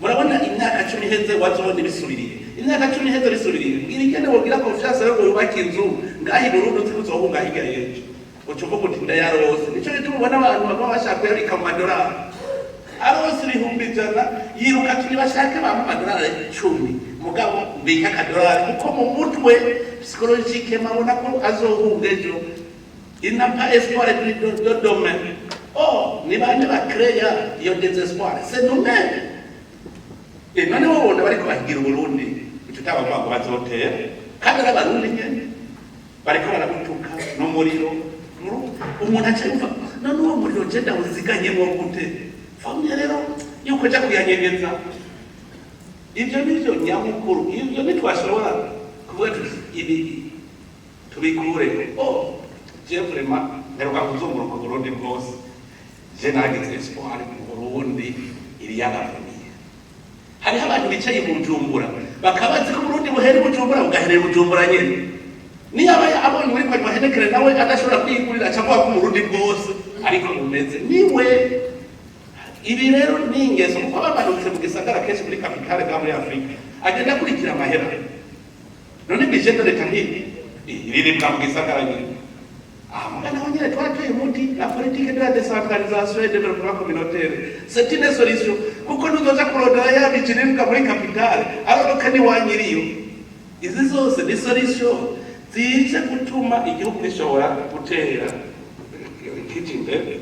murabona imyaka 10 iheze wazobona ibisubiriye imyaka 10 iheze bisubiriye irigende wogira confiance rero yubaka inzu ngahi Burundi tuzohunga hirya yeje ucuvuga uti ndayarose nico gituma ubona abantu bagwa bashaka yabika mu madolari arose ibihumbi ijana yiruka turi bashake bamu madolari 10 mugabo mbika kadolari kuko mu mutwe psychologique mabona ko azohunga ejo il n'a pas espoir de demain. Oh, ni bane ba créer iyo désespoir c'est nous-mêmes. Et none wabona bariko bahigira Burundi tutaba kwa bazotera kandi abarundi nyene bariko barabutuka no muriro umuntu acayumva none uwo muriro genda uziganye mu gute famye rero yuko ja kuyanyegeza ivyo nivyo nyamukuru ivyo nitwashobora kuvuga ibi tubikure. Oh, je vraiment neruka kuzunguruka Burundi bwose je nagize espoir mu Burundi iri yagafuniye hariho abantu bicaye mu Bujumbura bakabazi ko Burundi buhere Bujumbura bugaherera Bujumbura nyene niyo abonye muri kwa mahenekere nawe adashobora kwigurira cyangwa ku Burundi bwose ariko umeze niwe ibi rero ningezo kuko bamanutse mu gisagara kenshi muri kapitale ga muri Afrika agenda kurikira amahera none bije leta iri mu gisagara nyene mugana wanyere twateye umuti la politique de la décentralisation et développement communautaire c'est une solution kuko nuzoza kurodera yabiciriruka muri capitale arodoka ni wanyiriyo izi zose ni solution zije gutuma igihugu gishobora gutera kitinde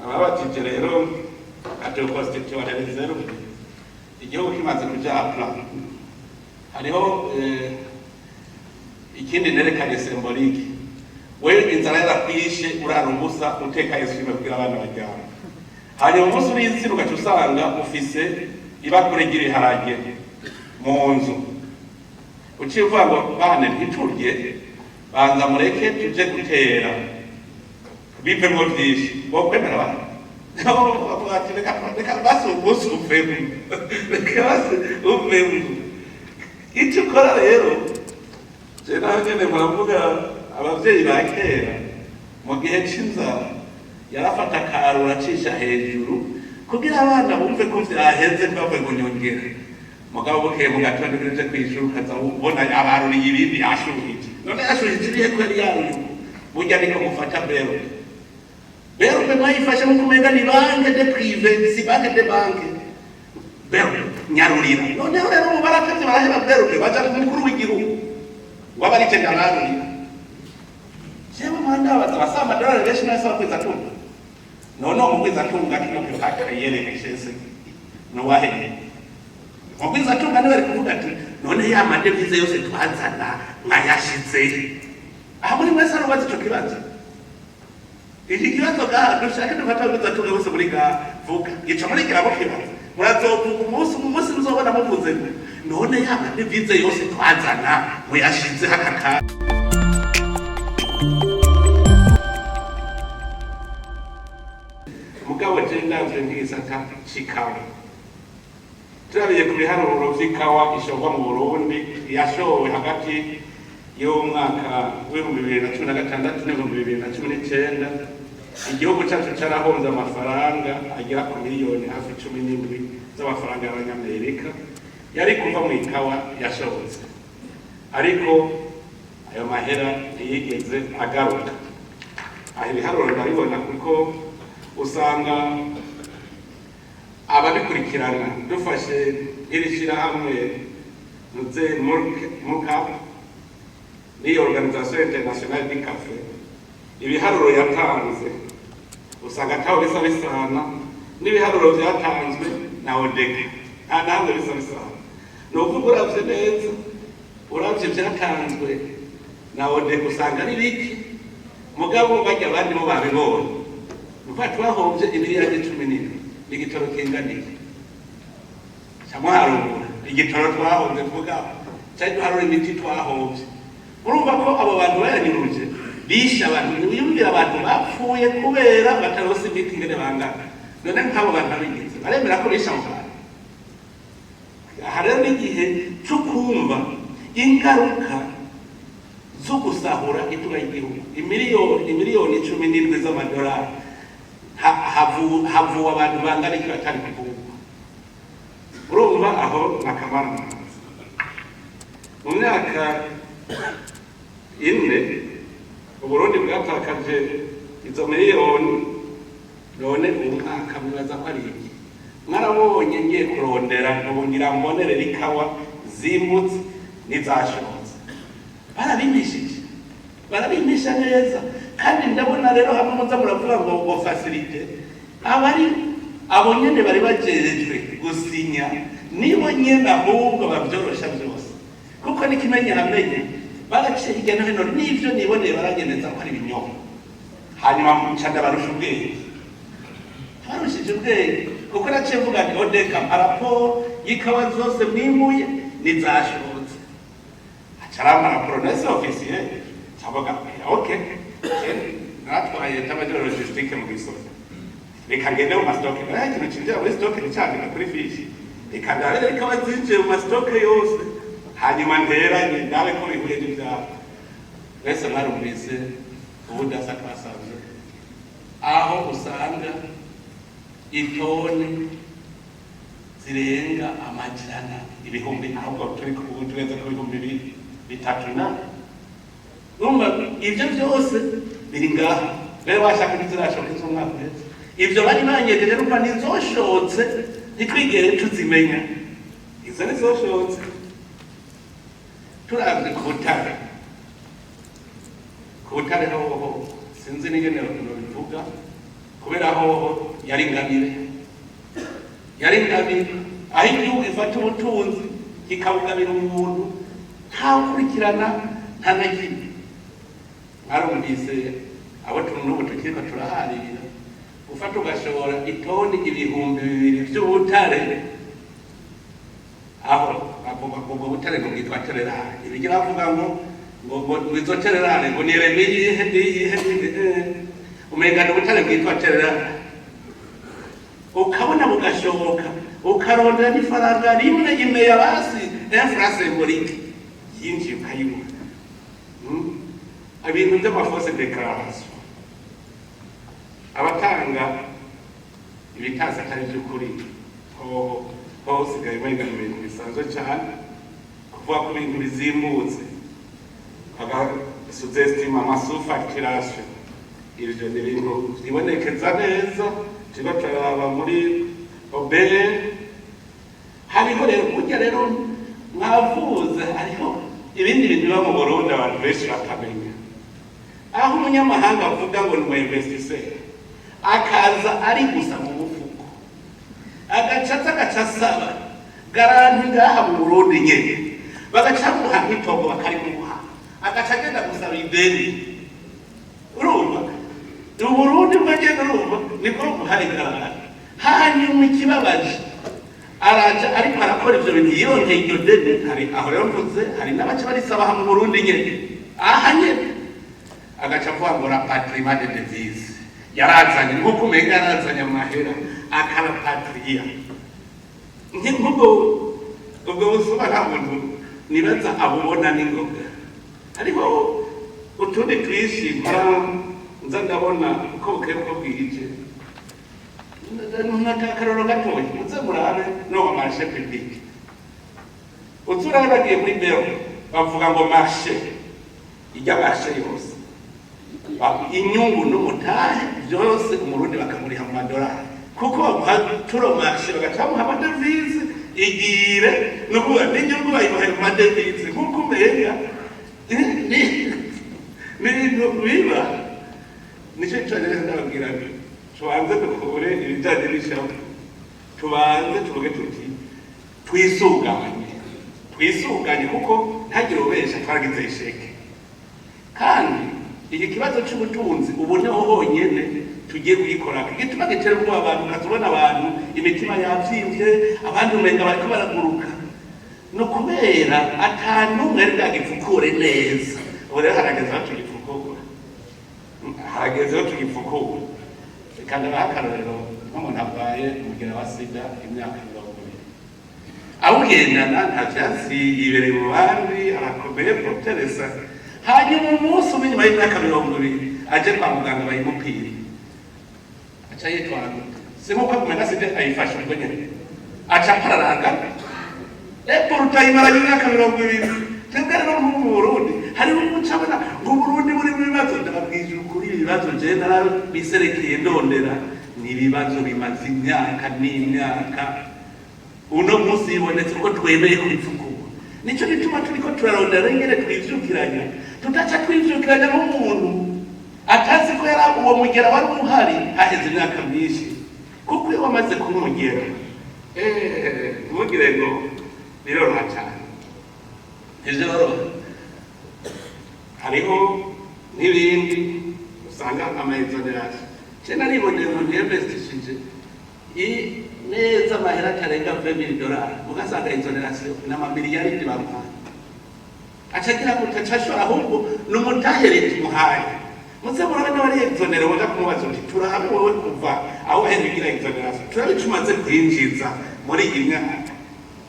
ababatije rero atyo constitution zero igihugu kimaze kuja plan hariho ikindi nerekanye symbolique wewe inzara yarakwishe urarumbusa uteka Yesu kugira abana bajyana hanyuma umunsi urizi ugacusanga ufise ibakuregira iharage mu nzu ucivuga ngo bane ntiturye banza mureke tuje gutera bipe mu byinshi bo kwemera bana reka basi umunsi uvemo reka basi uvemo icyo ukora rero je nawe nyene muravuga abavyeyi ba kera mu gihe c'inzara yarafata akarura acisha hejuru kugira abana bumve ko vyaheze bavuye gunyongera mugabo bukeye mu gatondo uje kwishura ukaza ubona abaruriye ibindi ashuhije none ashuhije iriye ko yari yaruye burya niko mufata bero mbe mwayifashe mu kumenga ni banque de privé si banque de banque bero nyarurira none rero mu barakavye baraheba bero baja ku mukuru w'igihugu wabarije ndararurira jewe manda bazabasa amadolari benshi nasa kweza tunga none umugwiza tunga kino kakayere kishese no wahe umugwiza tunga niwe kuvuga ati none ya madevize yose twazana nkayashize aha muri mwese arubaza ico kibazo iki kibazo ga dushaka dufata umugwiza tunga bose muri ga vuga ico muri kirabo kibazo murazovuga umunsi muzobona muvuze none ya madevize yose twazana nkayashize hakaka mugabo ndavye ngisaka chikawa turabiye ku biharuro vy'ikawa ishorwa mu Burundi yashowe hagati y'umwaka w'2016 n'2019 igihugu cyacu carahomvye amafaranga agera ku miliyoni hafi 17 z'amafaranga y'abanyamerika yari kuva mu ikawa yashobotse ariko ayo mahera ntiyigeze agaruka aho ibiharuro ndabibona kuko usanga ababikurikirana dufashe irishira hamwe nuze MUCAP ni Organisation Internationale du Café ibiharuro yatanze usanga taho bisa bisana n'ibiharuro byatanzwe na ODEC ntabwo bisa bisana no kuvuga uravye neza uravye byatanzwe na ODEC usanga ni biki mugabo bajya abandi bo babibonye nuko twahomvye imiliyoni 17 igitoro kinganiye samwarura igitoro twahomvye kuvuga cyari duharura imiti twahomvye urumva ko abo bantu bayanyuruje bisha abantu biyumvira abantu bapfuye kubera batarose imiti ngene bangana none nk'abo bantu bigize baremera ko bisha abantu harero n'igihe cyo kumva ingaruka zo gusahura itunga y'igihugu imiliyoni 17 z'amadolari havu abantu bangana iki batari kuvugwa urumva aho nakamara mu myaka ine Uburundi bwatakaje izo miliyoni none umwaka mwibaza ko ari iki mwarabonye ngiye kurondera ngira mbonere rikawa zimbutse n'izashobotse barabimisha neza kandi ndabona rero hamwe muza muravuga ngo facilite abo nyene bari bajejwe gusinya nibo nyene ahubwo babyorosha byose kuko n'ikimenyamenye baraciye hirya no hino n'ivyo niboneye barageneza ko ari ibinyoma hanyuma mucanda barusha ubwenge barushije ubwenge kuko naciye mvuga nti odeka paraporo y'ikawa zose mwimuye n'izashobotse acarama raporo nese ofisiye cavuga okay natwaye tabajoro logistique mu gisozi reka ngende mu mastoke ikintu cinjira muri stoke nicandika kuri fishi reka ndabe ikawa zinjiye mu mastoke yose hanyuma nteranye nawe ko bihuye n'ibyaha wese mwarumvise ubudasa twasanze aho usanga itoni zirenga amajana ibihumbi ahubwo turi kubutureza ku bihumbi bitatu na urumva ibyo byose biri ngaha rero washaka ntizirashoka iz'umwaka uheze ibyo bari banyegeje numva nizoshotse ntitwigere tuzimenya izo nizoshotse turavye ku butare hoho sinzi n'ingene bivuga kubera hoho yari ingabire aho igihugu ifata ubutunzi kikabugabira umuntu ntawukurikirana nta na kimwe mwarumvise abo n'ubu tukiriko turaharira ufata ugashora itoni 2,000 vy'ubutare aho ubwo butare ngo bwitwa tererane ibigira avuga ngo izo tererane ngo niremeye umengana ubutare bwitwa tererane ukabona bugashoboka ukarondera n'ifaranga rimwe imeya basi infrasymbolique yinjiye ukayibona ibintu by'amafose declaration abatanga ibitaza atari by'ukuri usigaye bayigana ibintu bisanzwe cyane kuvuga ko ibintu bizimbutse suzestima amasufacturation ivyo ni ibintu bibonekeza neza tuba turaba muri obere hariho rero burya rero mwavuze hariho ibindi bintu biba mu Burundi abantu benshi batamenya aho umunyamahanga avuga ngo ni investisseur akaza ari gusa mu mufuko agacasaba garanti ngaha mu Burundi nyene bagacamuha nk'itongo bakarimuha agacagenda gusaba ideni urumva Uburundi bwagenda urumva niko buhaye garanti hanyuma ikibabaje araja ariko arakora ivyo bintu yironkeye iryo deni hari aho rero mvuze hari n'abaca barisaba mu Burundi nyene aha nyene agaca avuga ngo rapatriement de devise yarazanye nk'uko umenga yarazanye amahera akarapatriya nk'ubwo busuma nta muntu nibaza abubona n'ingoga ariko utundi twishi nza ndabona uko bukeye uko bwije n'akaroro gatoya muze murabe no mu marché public uturabe bagiye muri bero bavuga ngo marché ijya marché yose inyungu n'umutahe byose umurundi bakamuriha mu madolari kuko turo marché bagacamuha amadevize igire n'ukuvuga n'inyungu bayibahaye mu madevize nk'uko umenga ni ibintu biba nicyo cyane ndababwira ngo tubanze dukure ibijyanye n'ishyamba tubanze tuvuge tuti twisuganye kuko ntagire ubesha twaragize isheke kandi iki kibazo cy'ubutunzi ubu niho honyine tugiye kuyikora igituma gitera ubwoba abantu ukazibona abantu imitima yabyimbye abandi umenga bariko baraguruka ni ukubera atanumwe ari bwagipfukure neza ubu rero harageze aho tugipfukura kandi abahakarorero nk'umuntu arwaye umugera wa sida imyaka 20 awugendana nta vyatsi yibereye mu bandi arakomeye proteresa hanyuma umunsi umwe nyuma y'imyaka 20 aje kwa muganga bayimupira aca yitwara si nk'uko kumenya sida ayifashe ubwo nyene aca pararanga utayimaranye imyaka 20 twebwe rero mu Burundi hariho umucabona ngo Burundi buri mu bibazo ndababwije ukuri ibibazo je narabiserekeye ndondera ni ibibazo bimaze imyaka n'imyaka uno munsi ibonetse ko twemeye kwivugurura nico gituma turiko turarondera ingene twivyukiranya tutaca twivyukiranya n'umuntu atazi ko yari uwo mugera wari umuhari haheze imyaka myinshi kuko iyo wamaze kumugera ntugire ngo biroroha cyane ivyo rero hariho n'ibindi usanga amaexoneration je nariboneye umuntu yinvestishije neza amahera atarenga $20,000 ugasanga exoneration n'amamiliyaridi bamuhaye acagira ngo utacashora ahubwo n'umutahereye muhaye muze murabona bari exonere waja kumubaza uti turahabe wowe kuva aho waherugira exoneration turabicumaze kwinjiza muri iyi myaka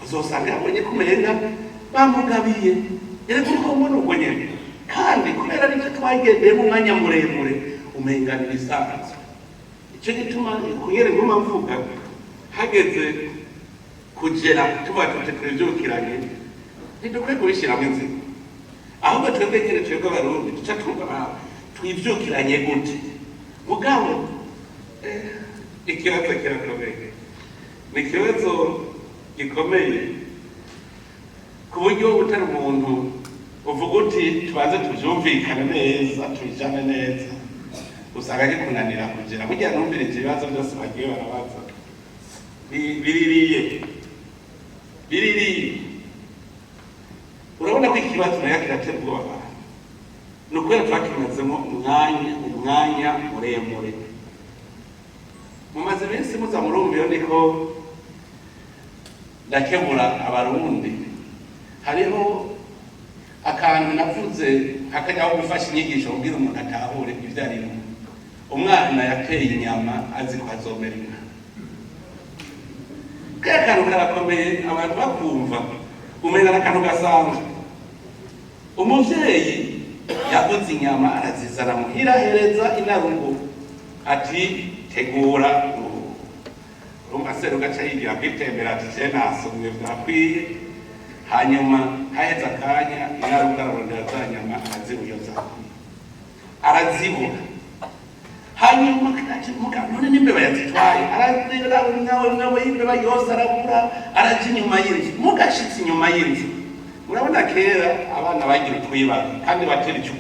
uzosanga yabonye kumenga bamugabiye rero kuko mbona ubwo nyene kandi kubera n'icyo twagendeye mu mwanya muremure umengana ibisanzwe icyo gituma kunyere nguma mvuga hageze kugera tuba tutekwizukiranye ntidukwiye kubishyiramo inzira ahubwo twebwe nyene twebwe abarundi duca twumva twivyukiranye gute mugabo ikibazo kirakomeye ni ikibazo gikomeye ku buryo utari umuntu uvuga uti tubanze tuvyumvikane neza tubijane neza usanga gikunanira kugera burya numvirije ibibazo byose bagiye barabaza biririye urabona ko ikibazo nayo kiratera ubwoba ni ukubera twakimazemo umwanya muremure mumaze iminsi muza murumviyo niko ndakebura abarundi hariho akantu navuze akajyaho gufasha inyigisho kugira umuntu atahure ibyo arimo umwana yateye inyama azi ko azomera inka kaya kantu karakomeye abantu bakumva umenya n'akantu gasanzwe umuvyeyi yaguze inyama arazizana muhira ahereza inarugo ati tegura urumasero gaca yigira kwitembera ati je nasomye vyakwiye hanyuma haheze akanya inarugo ararondera za nyama arazibuye zakwiye arazibura hanyuma ati none n'imbeba yazitwaye arazira nawe y'imbeba yose arabura araja inyuma y'inzu mugashitse inyuma y'inzu murabona kera abana bagira utwibaza kandi batera icyo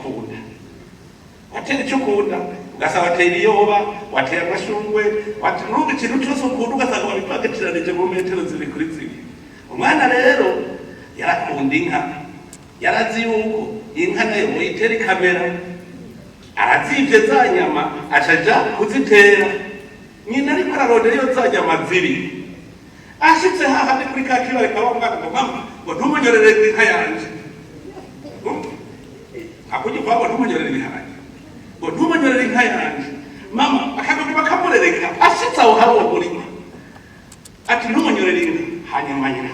ukunda ugasanga batera iyoba watera amashungwe n'ubu ikintu cyose ukunda ugasanga babipagatiranije mu metero 2 umwana rero yarakunda inka yarazi yuko inka nayo uyitera ikamera arazivye za nyama acaja kuzitera nyina ariko ararondera iyo za nyama ziri ashitse hahandi kuri ka kibare kaba umwana ngo mama ngo ntumunyorere inka yanje akunyumva ngo ntumunyorere inka yanje ngo ntumunyorere inka yanje mama akagomba bakamurereka ashitse aho hari uwo murima ati ntumunyorere inka hanyuma nyina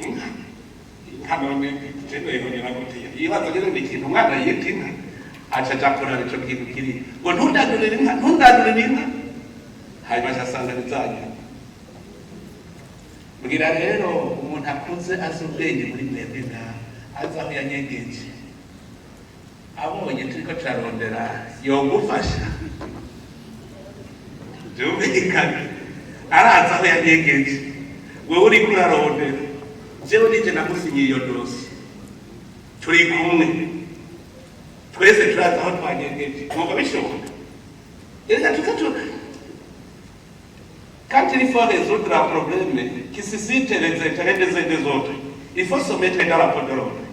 inka none tenoyihonyera gutiya yibaza rero ni ikintu umwana yita inka acaja kurara ico kintu kiri ngo ntundandurire inka hanyuma asanga nizanya mbwira rero umuntu akuze azi ubwenge muri mwebwe ngaho azi aho yanyegeje abonye turiko turarondera yogufasha byumvikane arazi aho yanyegeje wewe uriko urarondera jewe nije namusinyiye iyo dosi turi kumwe twese turazi aho twanyegeje mwumva bishoboka reka tutatu quand il faut résoudre un problème qui suscite les intérêts des autres, il faut se mettre dans la peau de l'autre.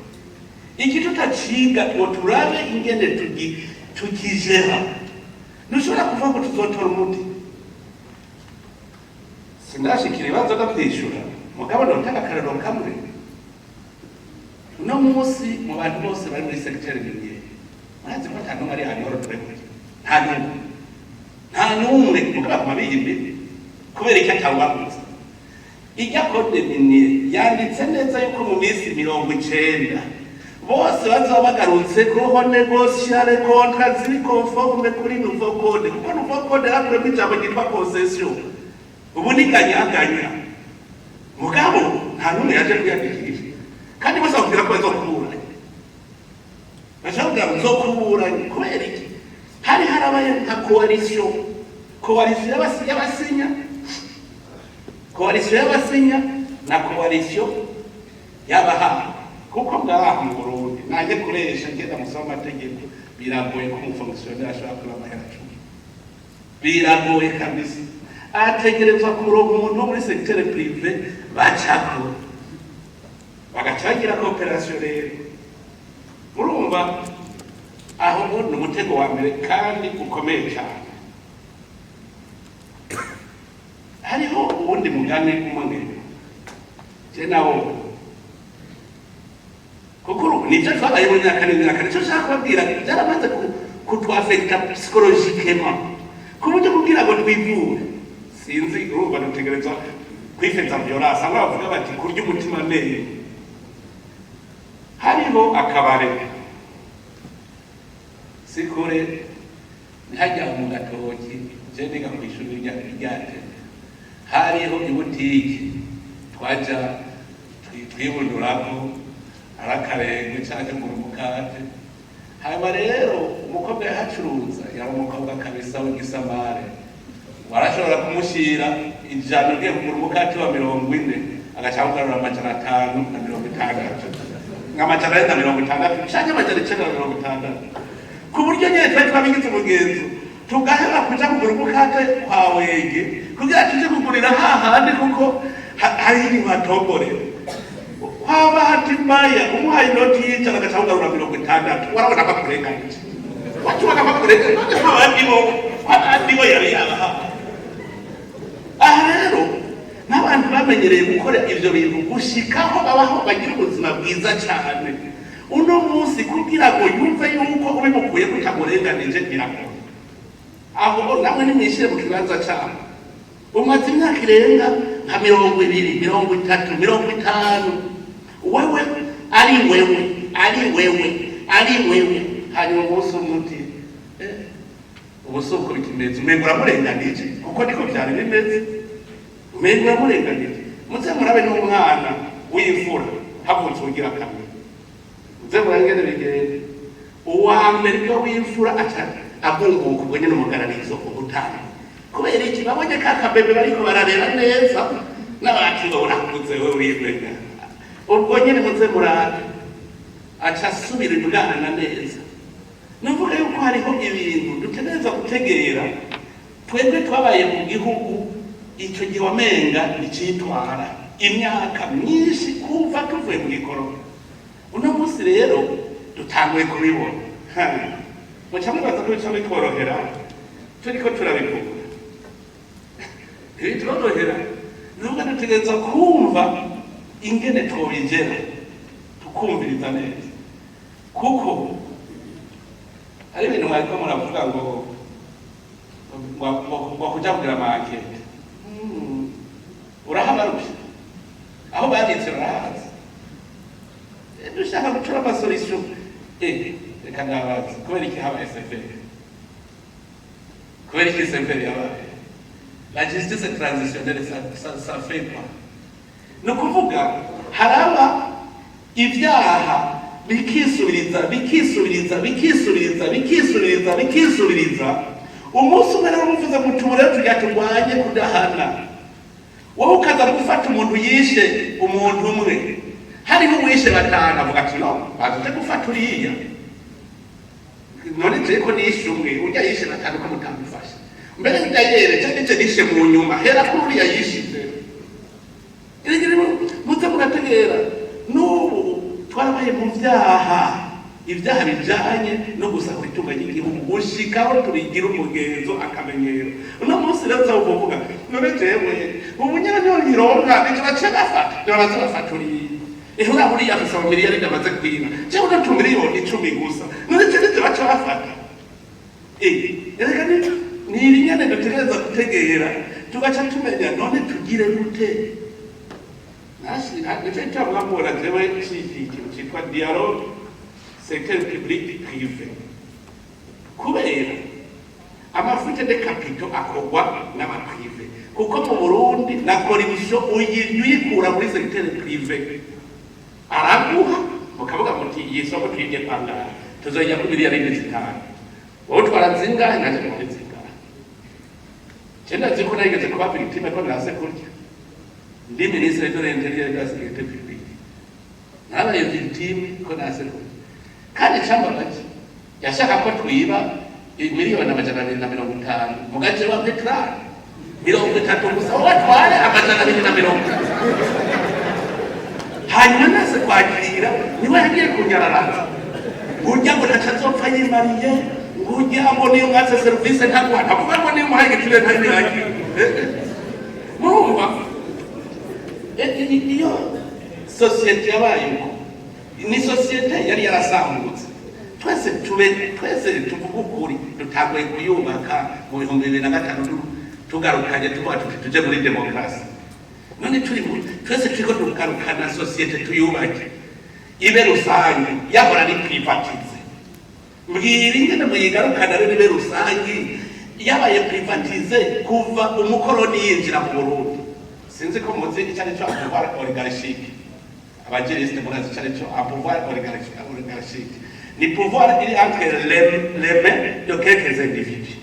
Iki tutachiga turabe ingene tukijera nushobora kuvuga ngo tuzotora umuti sindashikira ibibazo ndabyishura mugabo ndotaka akarero kamwe uno munsi mu bantu bose bari muri secteur y'imye murazi ko nta numwe ari ayorotwe nta numwe mugabo mabiye imbere kubera icyo atawaguze ijya code minier yanditse neza yuko mu minsi 90 bose bazoba bagarutse ko negociare contrat ziri conforme kuri nouveau code kuko nouveau code yakure bijabo gitwa concession ubu ni ganyaganya mugabo nta numwe yaje kwiyandikisha bakubwira ko bazokuburanye bashobora kuzokuburanye kubera iki hari harabaye nka coalition y'abasinya na coalition y'abaha kuko ngaha mu Burundi nanjye kuresha ngenda musoma amategeko biragoye ko umufonctionnaire ashobora kuba amayacu biragoye kabisa ategerezwa kuronka umuntu muri secteur privé bacako bagacagira coopération rero murumva aho ni umutego wa mbere kandi ukomeye cyane hariho ubundi mugani umwe je nawo kuko nivyo twabaye mu myaka n'imyaka cyo shaka kubabwira byaramaze kutwafecta psychologiquement ku buryo kugira ngo twivure sinzi urumva dutegereza kwifeza violence aba bavuga bati kurya umutima neye hariho akabare sikure ntihajya mu gatoki je niga ku ishuri ryaje hariho ibutiki twaja twibundurako arakarenge cyane mu mukate hanyuma rero umukobwa yahacuruza yari umukobwa kabisa w'igisamare warashobora kumushyira ijana ugiye kugura umukate wa 40 agaca kugarura amajana 5 na 60 nk'amajana 4 na 60 cyangwa amajana 9 na 60 ku buryo nyine twari twabigize umugenzo tugahera kuja kugura umukate kwa wege kugira tuje kugurira hahandi kuko hari ibatobore haba hati mbaya umuhaye inoti y'ijana agaca kugarura 60 warabona ko kurenganije wacubaga ko kurenganije abandi bo yari yabaha aha rero n'abantu bamenyereye gukora ivyo bintu gushikaho babaho bagira ubuzima bwiza cyane uno munsi kugira ngo yumve yuko ubimukuye kutamurenganije birakora aho namwe nimwishyire mu kibanza cyabo umaze imyaka irenga nka 20, 30, 50 wewe ari wewe hanyuma umunsi umuti ubusuko bikimeze umengo uramurenganije kuko niko byari bimeze umengo uramurenganije muze murabe n'umwana w'imfura havutse ugira kamwe muze murangene bigende uwa mbere w'imfura agunguka ubwo nyine umugararizo ubutani kubera iki babonye ka kabebe bariko bararera neza n'abandi babona kuze wewe uribega ubwo nyine muze murabe aca asubira ibwana neza nuvuga yuko hariho ibintu dutegereza gutegera twebwe twabaye mu gihugu icyo gihe wamenga nicitwara imyaka myinshi kuva tuvuye mu gikorona uno munsi rero dutanguye kubibona muca mubaza ko bica bitworohera turiko turabivuga ntibitworohera nuvuga dutegereza kumva ingene twobigera tukumviriza neza kuko hari ibintu mwariko muravuga ngo kuja kugira amakete urahabarusha aho banditse barahazi dushaka gucura amasolution reka ndabazi kubera iki habaye SFR kubera iki SFR yabaye la justice transitionnelle ça fait pas no kuvuga haraba ibyaha bikisubiriza umunsi umwe rero muvuze muture tujya turwanye kudahana wowe ukaza gufata umuntu yishe umuntu umwe hariho uwishe batanu avuga ati no baje gufata uriya none ko nishe umwe ujya yishe batanu ko mutamufasha mbere ndayere cyane nishe mu nyuma hera ko uriya yishije muze murategera n'ubu twarabaye mu ibyaha bijanye no gusaba itunga ry'igihugu gushikaho turigira umugenzo akamenyero uno munsi rero uzavuga none jewe ubu nyene niyo nyironka nicyo bace bafata uriya uriya buriya afise amamiliyari ndamaze kwina jewe no miliyoni 10 gusa none jewe bace bafata reka ni ibinyane dutegereza gutegera tugaca tumenya none tugire gute nicyo cyamwamura jewe ikintu cyitwa dialogue secteur public privé kubera amafute de capitaux akorwa n'abaprivé kuko mu Burundi na corruption uyikura muri secteur privé araguha iyi soko twibye kwangara tuzoya kuri miliyari zitanu wowe twarazingahe naje muri zingahe cyenda ziko nageze kuba victime ko nase kurya ndi ministre de l'intérieur de la sécurité publique nabaye victime ko nase kurya kandi cyangwa baki yashaka ko twiba miliyoni amajana 250 mu gace wa Petrol 30 gusa watware amajana 250 hanyuma nase kwakira niwe yagiye kunyararaza burya ngo ntacazopfa yimariye burya ngo niyo mwatse service ntabwo ntavuga ngo niyo muhaye igiciro ntari niraki murumva iyo societe yabaye uko ni societe yari yarasambutse twese tuvuga ukuri dutagoye kuyubaka mu 2005 tugarukanye tuvuga tuje muri demokarasi none twese turiko tugarukana societe tuyubake ibe rusange yahora ari privatize mbwira ingene muyigarukana rero ibe rusange yabaye privatize kuva umukoroni yinjira mu Burundi sinzi ko muzi icyari cyo pouvoir oligarchique abageriste murazi icyari cyo pouvoir oligarchique ni pouvoir iri entre les mains de quelques individus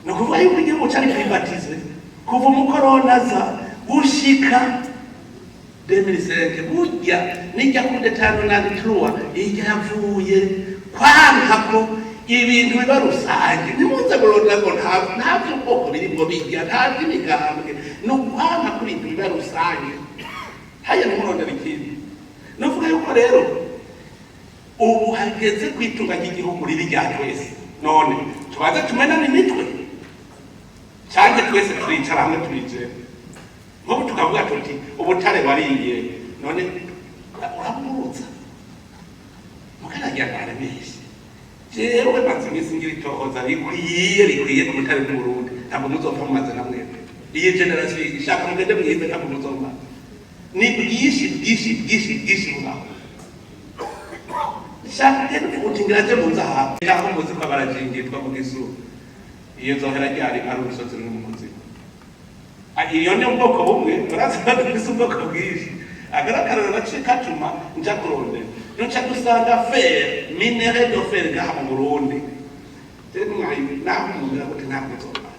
no kuva yuko igihugu cyari privatize kuva umukoroni aza gushika 2005 burya nijya kuri 5 ijya yavuye kwanka ko ibintu biba rusange nimuze kurondera ngo ntabyo ubwoko birimo bijya ntabyo imigambwe no kwanka kuri ibintu biba rusange haya nimurondera ikindi nuvuga yuko rero ubu hageze kwitunga ry'igihugu riri rya twese none tubaze tumenane imitwe cyangwa twese turicara hamwe turijere nk'ubu tukavuga tuti ubutare wariye none uramurutsa mukanagira ngare menshi jewe maze iminsi ngira itohoza rikwiye ku butare bw'Uburundi ntabwo muzopfa mumaze na mwebwe iyi generation ishaka mugende mwimbe ntabwo muzopfa ni bwishi bubaho shaka rero utingira je muzaha cyangwa muzi ko barajingitwa mu gisuru iyo zohera ryari ari urusozi n'umukozi iyo ni ubwoko bumwe barazaga ubwoko bwinshi agaragara nacika cuma nja kurondera nuca gusanga fer minerai de fer ngaha mu Burundi naho umuntu avuga ntabwo nzoba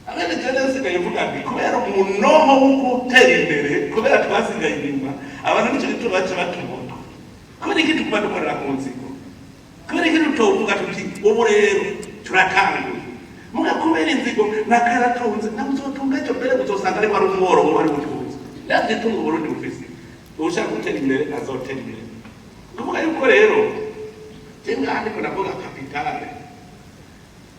abene jene sigaye mvuga ngo kubera umunoho wo gutera imbere kubera twasigaye inyuma abantu nicyo gituma baca batubona kubera iki tukuma dukorera ku nzigo kubera iki tutovuga tuti ubu rero turatanguye muga kubera inzigo nakaratunze namuzotunga cyo mbere uzosanga ari wari umworo wari utunze ndavye tunga Burundi ufise ushaka gutera imbere azotera imbere kuvuga yuko rero cyangwa ko navuga kapitale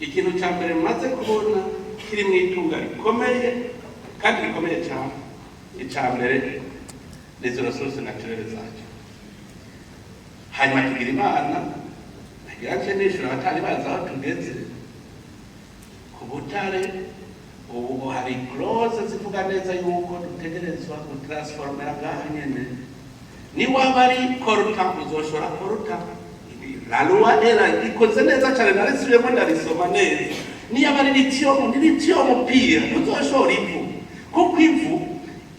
ikintu cya mbere maze kubona kiri mu itunga rikomeye kandi rikomeye cyane icya mbere les ressources naturelles zacu hanyuma tugira imana nagiraje n'ishuri abatari bazi aho tugeze ubutare ubu hari clause zivuga neza yuko dutegerezwa gutransformera ngaha nyene ni waba ari koruta uzoshora koruta la loi era ikoze neza cyane narisubiyemo ndarisoma neza niyo aba ari lithium pire uzoshora ivu kuko ivu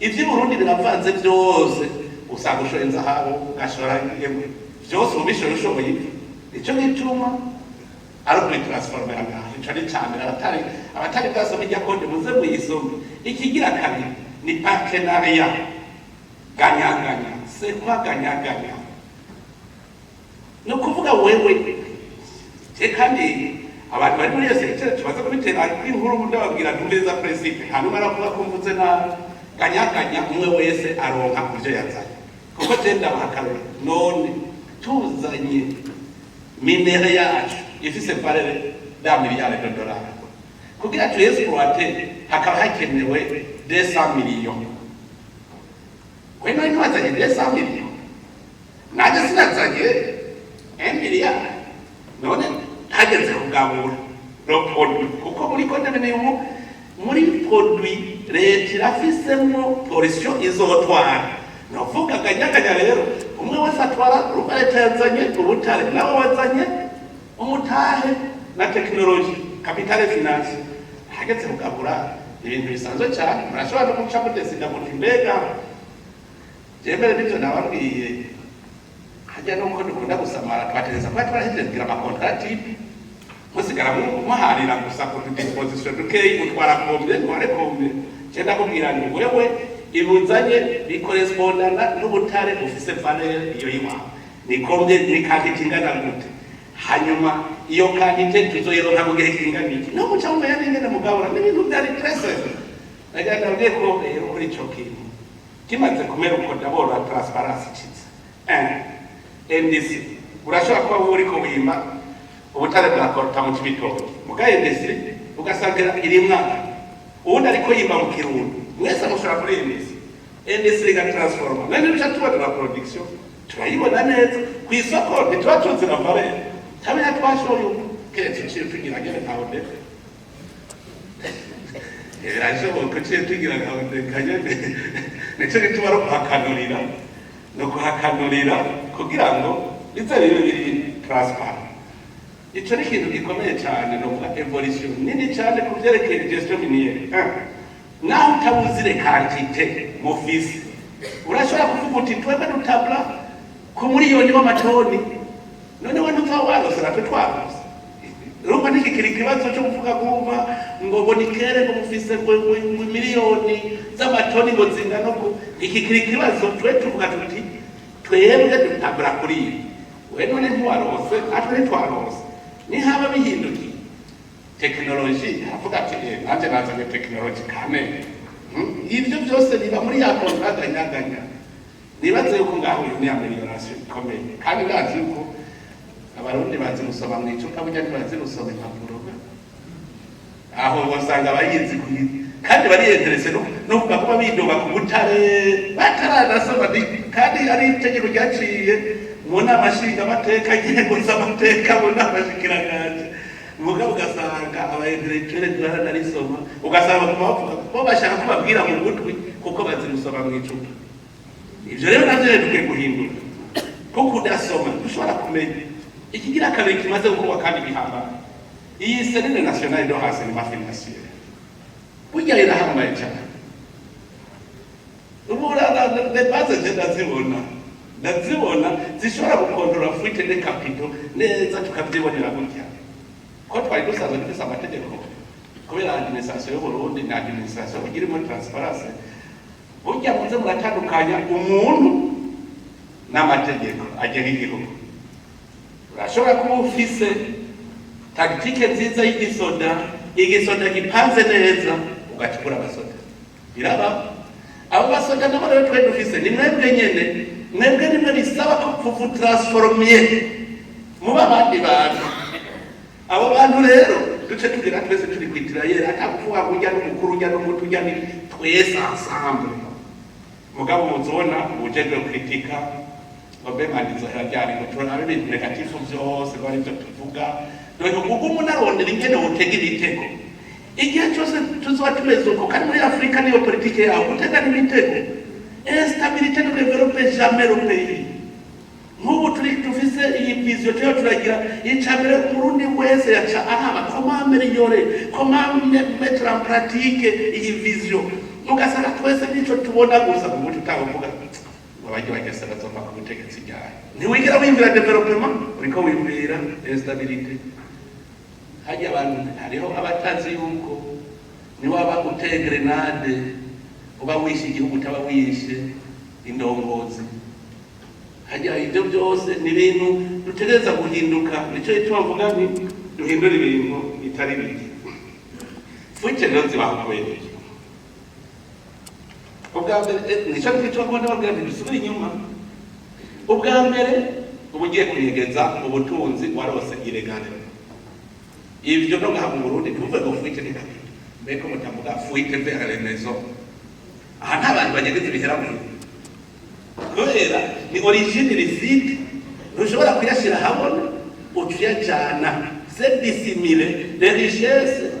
ivyo Burundi biravanze byose usanga ushoye inzahabu ugashora yemwe byose ubishora ushoboye ivu ico gituma ari kubitransformera ngaha ico ni cyane abatari bwasoma ijya konde muze muyisome ikigira kabiri ni partenariat ganya c'est quoi ganya no kuvuga wewe kandi abantu bari muri secteur tubaza kubitera inkuru ndababwira ntumeza principe hanyuma aravuga ko mvuze na ganya umwe wese aronka kuvyo yazanye kuko tenda bakarora none tuzanye minere yacu ifise valeur da miliyari de dollars kugira tu exploiter hakaba hakenewe 200 millions wena wazanye 200 millions naje sinazanye 1 miliyari none hageze kugabura produit kuko muri condominium muri produit leta irafisemo portion izotwara novuga ganyaganya rero umwe wese atwara ruba leta yazanye ubutare nawe wazanye umutahe na technology capital finance hageze kugabura ibintu bisanzwe cyane murashobora no guca mutesida mu mbega jembere n'ibyo nababwiye burya nuko dukunda gusamara twategeza kuba twarahejeje kugira amakontrati musigara muharira gusa ku disposition dukeyi utwara kombe ntware kombe cyenda kubwira ni wewe ibuzanye bikorespondana n'ubutare ufise valeur iyo yiwa ni kombe ni kandi kingana gute hanyuma iyo kandi tuzoyironka mu gihe kingana iki no muca mu yandi mugabura n'ibintu byari present nagenda ngiye ko rero kuri ico kintu kimaze kumera uko ndabora transparency kiza NDC urashobora kuba uri ko wima ubutare bwa korta mu kibitoki muga NDC ugasanga iri mwaka ubundi ariko yimba mu kirundo mwese mushobora kuri NDC ga transforma none bica tuba na production turayibona neza ku isoko ntituba tuzi na valeur tabira twashoye ketse tugira ngene ntawe ndetse eraje ko tugira ntawe kanyene nico gituma ro kuhakanurira no kuhakanurira kugira ngo bizere biri transparent ico ni ikintu gikomeye cyane no kuba evolution nini cyane ku byerekeye gestion miniere naho utabuzire quantité mu office urashobora kuvuga uti twebwe dutabla ku miliyoni w'amatoni none we ntuzawaloza natwe twaroza rumva nikikiri kibazo cyo kuvuga kumva ngo bonikere ngo mufise ngo miliyoni z'amatoni ngo zingana ko ikikiri kibazo twe tuvuga tuti twebwe dutabla kuri we none ntwarose natwe ntwarose ni haba bihinduki technology avuga ati nanje nazanye technology kane ibyo byose biba muri ya contract nyaganya nibaze yuko ngaho ni amelioration ikomeye kandi bazi yuko abarundi bazi gusoma mu icupa burya ntibazi gusoma impapuro aho basanga bayizi kandi bari interese no kuba bidoga ku butare bataranasoma kandi ari itegeko ryaciye mu nama nshinga amateka ingingo z'amateka mu nama shikiranganje mugabo ugasanga abaintellectuel turanarisoma ugasanga bavuga ko bashaka kubabwira mu gutwi kuko bazi gusoma mu icupa ivyo rero navyo dukwiye guhindura kuko udasoma dushobora kumenya ikigira kabiri kimaze gukorwa kandi bihambaye iyi senene nationale do hasi ni financier burya irahambaye cyane ubu de base ndazibona zishobora gukontrola fuite de capital neza tukabyibonera gutya ko twari dusanzwe dufise amategeko kubera administration y'Uburundi na administration kugira muri transparency burya muze muratandukanya umuntu n'amategeko agera igihugu urashobora kuba ufise tactique nziza igisoda gipanze neza ugatikura abasoda biraba abo basoda nabo rero twe dufise ni mwebwe nyene mwebwe nimwe bisaba ko kuvu transformer muba abandi bantu abo bantu rero duce tugira twese turi kwitira yera atakuvuga kujya n'umukuru ujya n'umutu ujya ni twese ensemble mugabo muzona ubujejwe kritika babe mandizo hajyari ngo turana ibintu negatifu byose bari byo tuvuga dore uko umuntu arondera ingene utega ibitego igihe cyose tuzoba tumeze uko kandi muri Afrika niyo politike yaho gutega n'ibitego instabilité ne développe jamais le pays nk'ubu turi tufise iyi vision cyo turagira icambere umurundi wese yaca araba comment améliorer comment mettre en pratique iyi vision ugasanga twese nico tubona gusa mu buryo utavuga abajya bagesera zova ku butegetsi byawe ntiwigira wimvira development uriko wimvira instabilité hajya abantu hariho abatazi yuko ni waba uteye grenade uba wishe igihugu utaba wishe indongozi hajya ibyo byose ni ibintu dutegereza guhinduka nicyo gituma mvuga nti duhindura ibintu bitari bike fuite rero zibahukoye ubwa mbere nicyo gituma mbona babwira nti dusubire inyuma ubwa mbere uba ugiye kunyegeza ubutunzi warose iregane ibyo no ngaha mu Burundi tuvuge ngo fuite ni kabiri mbeko mutavuga fuite vers les maisons aha nta bantu bageze ibihera mu kubera ni origine illicite ntushobora kuyashyira habona utuyajyana c'est dissimuler les richesses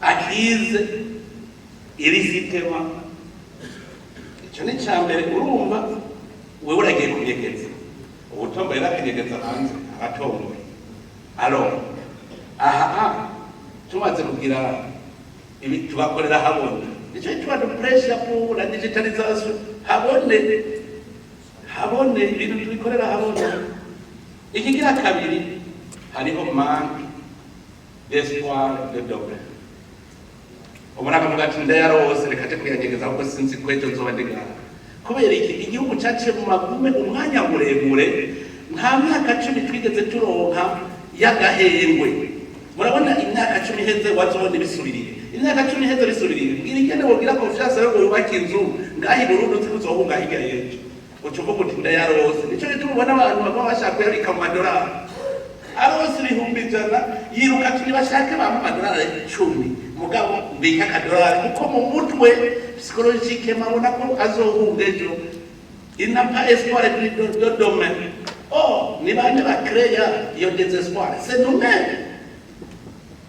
acquises illicitement icyo ni icya mbere urumva wewe uragiye kunyegeza ubutomboye n'akanyegeza hanze abatomboye alors aha tumaze kugira ibi tubakorera habona nicyo gituma pressure pour la digitalisation habone habone ibintu tubikorera habone. Ikigira kabiri hariho manque d'espoir de demain. Ubona akavuga ati ndayarose reka je kuyanyegeza ahubwo sinzi ko ejo nzoba ndigana. Kubera iki igihugu cyaciye mu magume umwanya muremure nta myaka 10 twigeze turonka y'agahengwe. Murabona imyaka 10 iheze wazobona ibisubiriye. Imyaka 10 iheze bisubiriye. Ngira igende wogira confiance yo yubaka inzu ngahi Burundi tuzohunga hirya yejo. Ucuvuga uti ndayarose. Nico gituma ubona abantu bagwa bashaka kuyabika mu madolari. Arose ibihumbi ijana yiruka ati bashake ba madolari 10. Mugabo mbika kadolari kuko mu mutwe psychologique mabona ko azohunga ejo. Il n'a pas espoir de demain. Oh, ni bande ba créer iyo désespoir. C'est nous-mêmes.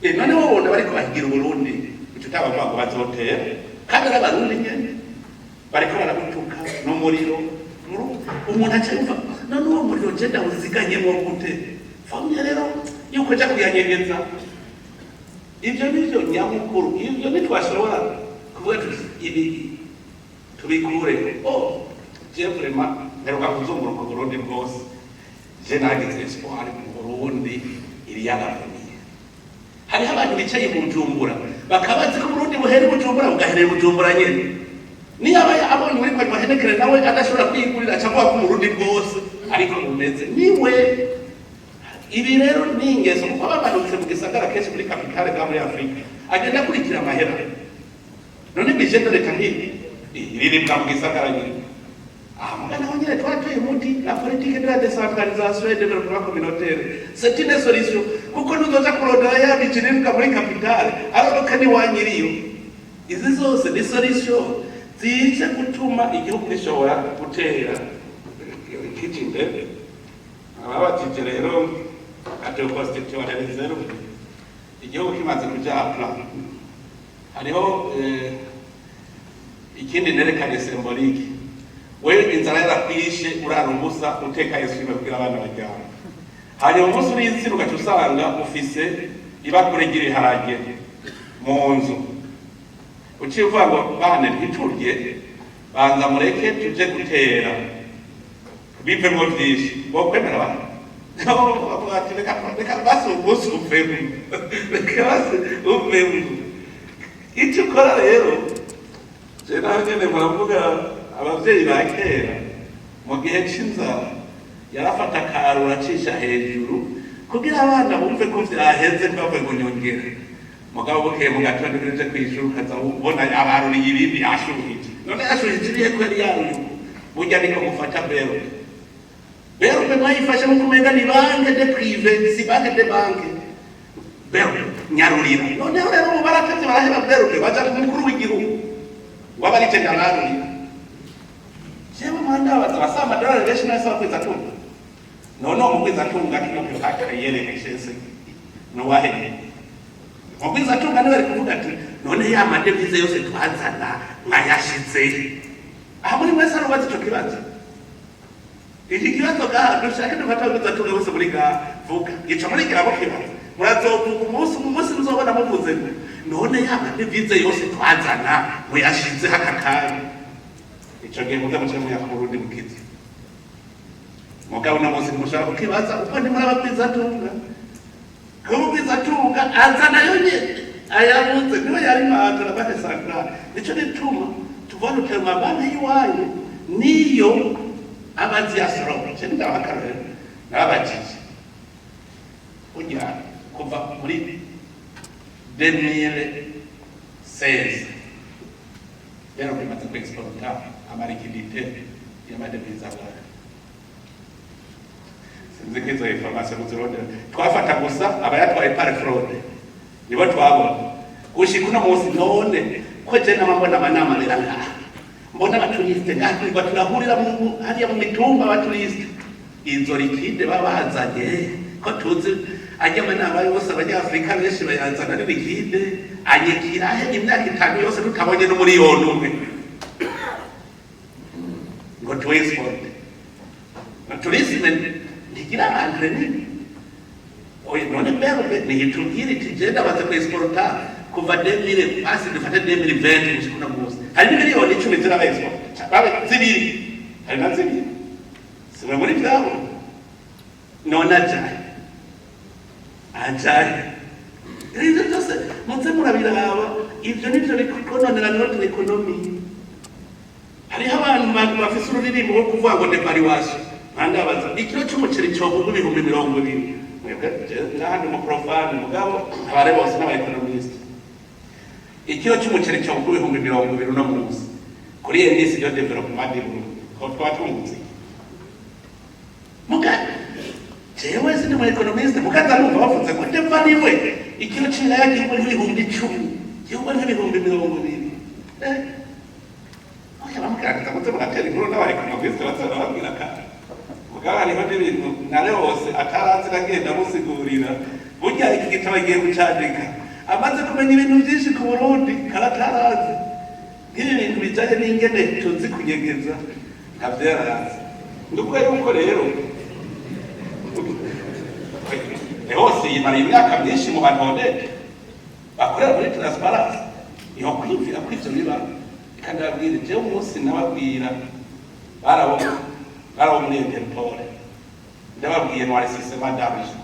Et none wabona bariko bahigira Burundi tutaba ngo bazotera kandi abarundi nyene bariko barabutuka no muriro umuntu acayumva none uwo muriro genda uziganye mu gute famye rero yuko ja kuyanyegeza ivyo nivyo nyamukuru ivyo nitwashobora kuvuga ibi tubikure. Oh, je vraiment neruka kuzunguruka Burundi bwose je nagize espoir mu Burundi iri yagafuni. Hariho abantu bicaye mu Bujumbura bakabazi ko Burundi buhere Bujumbura bugaherera Bujumbura nyene. Niyo abonye muri kwa mahenekere nawe adashobora kwigurira cyangwa ku Burundi bwose ariko umeze niwe. Ibi rero ni ingeso kuko bamanutse mu gisagara kenshi muri kapitale ga muri Afrika agenda kurikira amahera. None bijendo leta nini iri mu gisagara nyene. Mugana wanyere twatoye umuti la politique de la décentralisation et développement communautaire. C'est une solution. Kuko nuzoza kurodera ya bijinirika muri kapitale arodoka ni wanyiriyo. Izi zose ni solution zije gutuma igihugu gishobora gutera kitinde. Ababatije rero atyo constitution ya zero. Igihugu kimaze kuja plan. Hariho ikindi nerekane symbolique. Wewe inzara yarakwishe urarumusa uteka Yesu kugira abana bajyana. Hanyuma umunsi uriziruka usanga ufise ibakuregire harage mu nzu. Ucivuga ngo bane ntiturye banza mureke tuje gutera. Bipe mu byinshi. Bo kwemera bana. Reka basi umunsi uvemo. Reka basi uvemo. Icyo ukora rero je nawe nyene muravuga abavyeyi ba kera mu gihe c'inzara yarafata akarura acisha hejuru kugira abana bumve ko vyaheze bavuye ngo nyongera. Mugabo bukeye mu gatondo kije kwishura ukaza ubona abaruriye ibindi yashuhije. None yashuhije iriye ko yari yaruye burya niko mufata bero be mwayifashe mu kumenga ni banque de privé si banque de banque bero nyarurira. None rero mu barateze baraheba bero baja ku mukuru w'igihugu wabarite nyarurira. Jewe manda bazabasa amadolari benshi nase bakwiza tunga. None umukwiza tunga kino kakayere neshese. No wahe. Umukwiza tunga niwe ari kuvuga ati none ya madevize yose twazana mwayashitse. Aha muri mwese arubaza ico kibazo. Iki kibazo ga dushaka dufata umukwiza tunga bose muri ga vuga. Ico muri kirabo kibazo. Murazovuga umunsi muzobona muvuze none ya madevize yose twazana mwayashitse hakakari. Ichoge mugabo cyane ya Burundi mukizi. Mugabo na mose mushaka kukibaza uko ndi muri abakwiza tunga. Kubwiza tunga azana yonye ayabuze niwe yari matara bate sakra. Nico nituma tuvana tema bana yiwayo niyo abazi asoro. Cyenda bakarere nabajije. Ujya kuva muri 2016 yaro bimaze kuexporta amarikidite ya madevize abana. Sinzi kizo information muzironde. Twafata gusa abayatwaye par fraude. Nibo twabona. Gushika munsi none ko je namabona manama leranga. Mbona abaturiste ngati baturahurira mu hariya mu mitumba abaturiste. Izo likide babazanye ko tuzi ajya manama yose abanyafrika benshi bayanzana n'ibikide anyekira he imyaka 5 yose tutabonye no muri yono umwe. Ngo export na tourism ndigira andre ni oye none bero ni hitubwire tijenda baze ku exporta kuva 2000 basi dufate 2020 ushikuna muzi hari miliyoni 10 zira export babe zibiri hari na zibiri siwe muri vyabo none ajaye ibyo byose muze murabiraba ibyo nivyo bikononera notre economie. Hariho abantu bafise ururirimbo rwo kuvuga ngo devaluation nkandabaza ikiro c'umuceri cogurwa ibihumbi 20 mwebwe n'ahandi mu profane mugabo abare bose n'abaeconomiste ikiro c'umuceri cogurwa ibihumbi 20 uno munsi kuri indice de développement du monde ko twatungutse mugabo jewe sindi mu economiste mukaza numva bavuze ko devaliwe ikiro c'ilaya kigurwa ibihumbi 10 kigurwa nk'ibihumbi 20 bamukiragita muze muratera inkuru n'abaeconomiste bazababwira kandi mugabo hariho n'ibintu nare wose atarazi agenda amusigurira burya iki gitabo agiye gucandika amaze kumenya ibintu byinshi ku Burundi karatarazi nk'ibi bintu bijanye n'ingene tuzi kunyegeza ntabyo yarazi ndubwo yuko rero hose yimara imyaka myinshi mu bantu honete bakorera muri transparence iho kwiyumvira kuri ivyo biba kandi ababwira jewe umunsi nababwira barabo muri Interpol ndababwiye no arisise madabije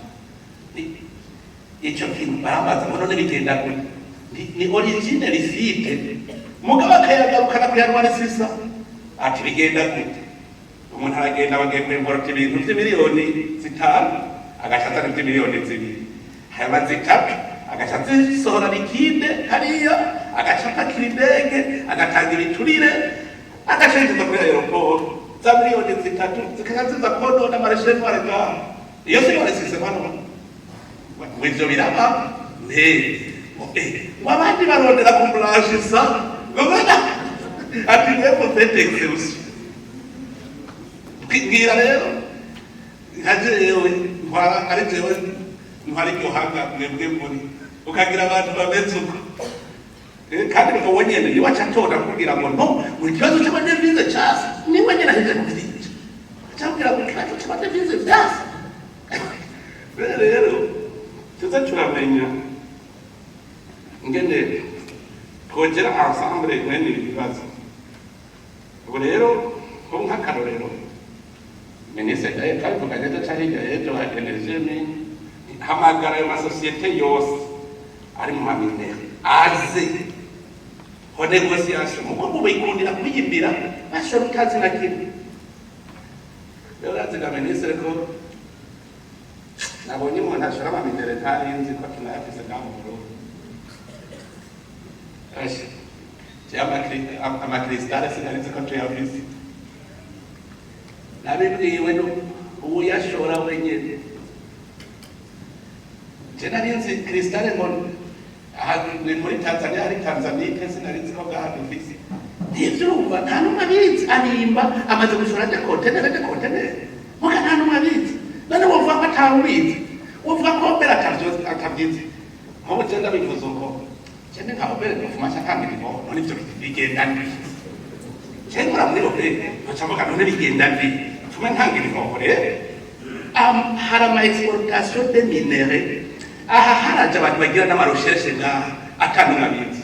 ico kintu barambaza ngo none bigenda gute ni origine risite mugabo akayagarukana kuyanwa arisisa ati bigenda gute umuntu aragenda bagiye kwemborota ibintu vy'imiliyoni 5 agashata n'imiliyoni 2 haba 3 agashata zisohora likide hariya agashata kirindege agatanga ibiturire agashinjiza kuri aeroport za miliyoni 3 zikaziza konona mareshe n'amarega iyo si yoresise hano wivyo biraba wabandi barondera kumurashisa ngomena ati nepo fetex ngira rero nkajewe ntwara ari jewe ntwari yohanga mwebwe muri ukagira abantu bameze uko kandi ngo nyene ni wacatora kugira ngo no mu kibazo cy'amadevize cyase niwe nyene aheze kuvyinja cyabwira ngo kibazo cy'amadevize byase rero tuza turamenya ngene twongera ensemble mwene ibibazo ubwo rero ko nk'akarorero minisitiri yaje kandi tukagenda cyahirya ejo hageneje hamagara ayo masosiyete yose ari mu maminere aze ho negociation muko bayikundira kuyimbira bashobora utazi na kimwe rero aziga minisitiri ko nabonye umuntu ashora amaminere ntarinzi ko tunayafise nkamuro ashi amakristale sinarinzi ko tuyafise nabibwiwe ubu yashora wenyene narinzi kristale ngo muri Tanzania hari Tanzania sinarinzi ko gaha dufise ntivyumva nta numwe abizi arimba amaze gushora de container muga nta numwe abizi none wovuga ko atawubizi wovuga ko mbere atabyizi nkubu je ndabivuze uko cyane nkaho mbere kufumasha kandi ngo none ivyo bigenda ndi cyane muri ope ntacamuka none bigenda ndi tume ntangira inkoho rero hari ama exportation de minerais aha haraje abantu bagira n'amarecherche ngaha atanumwe abizi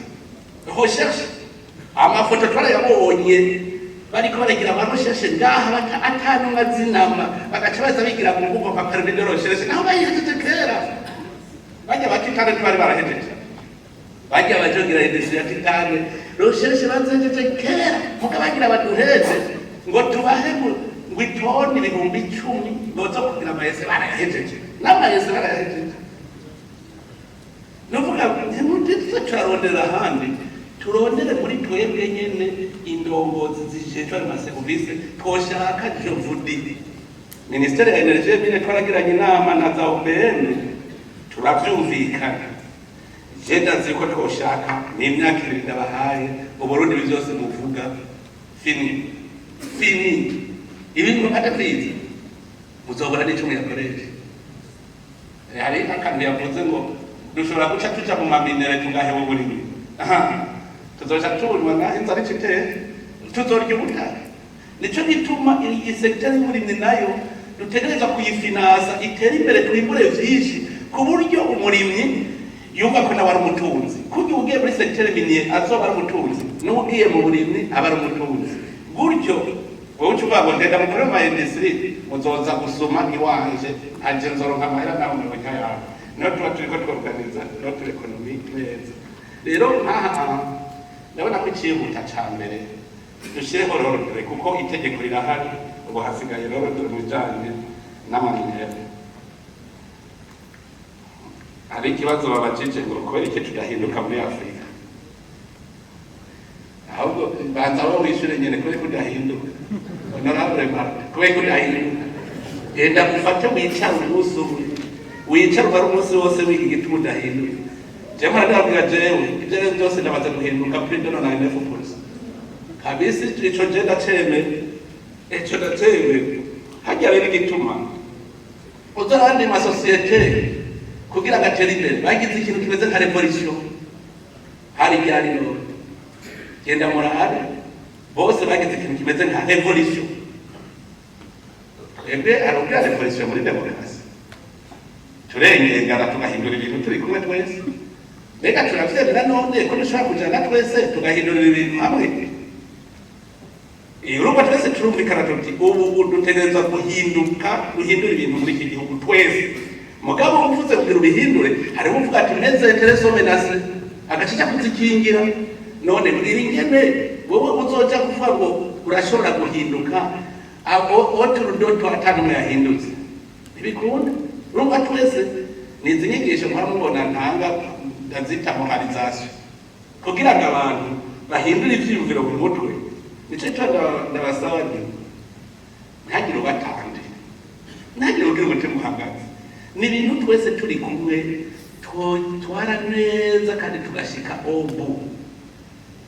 recherche amafoto twarayabonye bariko baragira amarecherche ngaha atanumwe azinama bagaca baza bigira mu bwoko bwa permis de recherche naho bayihejeje kera bajya bakitana ntibari barahejeje bajya bajogira industrie ya titane recherche bazejeje kera muga bagira baduheze ngo tubahe ngo itoni ibihumbi 10 ngozo kugira amayese barahejeje n'amayese barahejeje novuga ntimutse turarondera ahandi turondere muri twebwe nyene indongozi zijejwe amaserivisi twoshaka je vudi ministere ya energie mine twaragiranye inama na za OBN turavyumvikana je ndazi ko twoshaka n'imyaka 2 ndabahaye uburundi byose muvuga fini ibintu atafite muzobora n'icyo yakoresha hari akantu yavuze ngo dushobora guca tuja mu maminere tugahewe burimi tuzoja tubona ngaho inzara iciteye tuzorya ubutaka nico gituma iyi secteur y'uburimyi nayo dutegereza kuyifinansa itera imbere twimbure vyinshi ku buryo umurimyi yumva ko nawe ari umutunzi kuko ugiye muri secteur minier azoba ari umutunzi n'ugiye mu burimyi aba ari umutunzi gutyo wowe ucuvuga ngo ndenda mukore mu industry muzoza gusoma iwanje anje nzoronka amahera nawe mubika yawe niho tuba turiko tworganiza notre economie neza rero nkaha ndabona ko ikihuta ca mbere dushireho rorore kuko itegeko rirahari ubu hasigaye rorore mu bijanye n'amanimero hari ikibazo babajije ngo kubera iki tudahinduka muri Afurika ahubwo banza bo wishure nyene kubera kudahinduka honorable kubera kudahinduka genda gufata wicara umunsi umwe wicara bari umunsi wose wiga igituma udahinduka jema ndabwira jewe ibyo byose ndabaza guhinduka kuri dono na nefupuza kabisi ico je ndaceme eco ndaceme hajya rero igituma uzarandi ma societe kugira gatera imbere bagize ikintu kimeze nka revolution hari byari no genda murahari bose bagize ikintu kimeze nka revolution twebwe arubya revolution muri demokarasi turengengana tugahindura ibintu turi kumwe twese mbega turavyemera none ko dushobora kujana twese tugahindura ibintu hamwe urumva twese turumvikana tuti ubu dutegereza guhindura ibintu muri iki gihugu twese mugabo uvuze kugira ubihindure hariho uvuga ati neze intereso menase agacica kuzikingira none mbwira ingene wowe uzoja kuvuga ngo urashobora guhinduka oturudoto atanumwe yahindutse ntibikunda urumva twese nizi nyigisho muramubona ntanga ndazita moralisation kugira ngo abantu bahindure ivyiyumviro mu mutwe nico ndabasaba ntagire ubatande ntagire ugira umutima uhagaze ni ibintu twese turi kumwe twara neza kandi tugashika obu